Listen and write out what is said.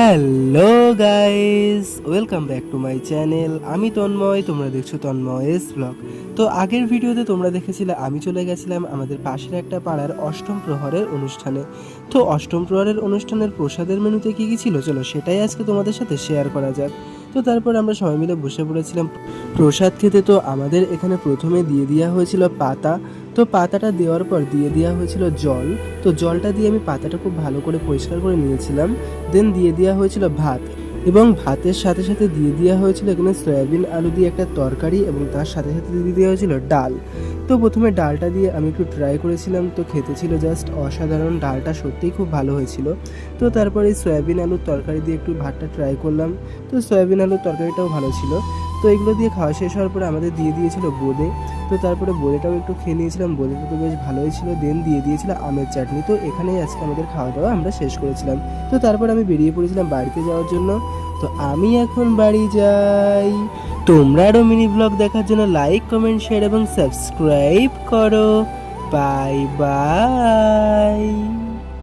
Hello guys, welcome back to my channel. আমি তন্ময়, তোমরা দেখছো তন্ময়েস ব্লগ। তো আগের ভিডিওতে তোমরা দেখেছিলে আমি চলে গেছিলাম আমাদের পাশের একটা পাড়ার অষ্টম প্রহরের অনুষ্ঠানে। তো অষ্টম প্রহরের অনুষ্ঠানের প্রসাদের মেনুতে কী কী ছিল, চলো সেটাই আজকে তোমাদের সাথে শেয়ার করা যাক। তো তারপর আমরা সবাই মিলে বসে পড়েছিলাম প্রসাদ খেতে। তো আমাদের এখানে প্রথমে দিয়ে দেওয়া হয়েছিল পাতা। তো পাতাটা দেওয়ার পর দিয়ে দেওয়া হয়েছিল জল। তো জলটা দিয়ে আমি পাতাটা খুব ভালো করে পরিষ্কার করে নিয়েছিলাম। দেন দিয়ে দেওয়া হয়েছিল ভাত, এবং ভাতের সাথে সাথে দিয়ে দেওয়া হয়েছিল এখানে সয়াবিন আলু দিয়ে একটা তরকারি, এবং তার সাথে সাথে দিয়ে দেওয়া হয়েছিল ডাল। তো প্রথমে ডালটা দিয়ে আমি একটু ট্রাই করেছিলাম, তো খেতে ছিল জাস্ট অসাধারণ। ডালটা সত্যিই খুব ভালো হয়েছিল। তো তারপরে সয়াবিন আলুর তরকারি দিয়ে একটু ভাতটা ট্রাই করলাম। তো সয়াবিন আলুর তরকারিটাও ভালো ছিল। তো এগুলো দিয়ে খাওয়া শেষ হওয়ার পরে আমাদের দিয়ে দিয়েছিল বোঁদে। তো তারপরে বোঁদেটাও একটু খেয়ে নিয়েছিলাম, বোঁদেটা তো বেশ ভালোই ছিল। দেন দিয়ে দিয়েছিল আমের চাটনি। তো এখানেই আজকে আমাদের খাওয়া দাওয়া আমরা শেষ করেছিলাম। তো তারপর আমি বেরিয়ে পড়েছিলাম বাড়িতে যাওয়ার জন্য। তো আমি এখন বাড়ি যাই। তোমরা আরও মিনি ব্লগ দেখার জন্য লাইক, কমেন্ট, শেয়ার এবং সাবস্ক্রাইব করো। Bye bye.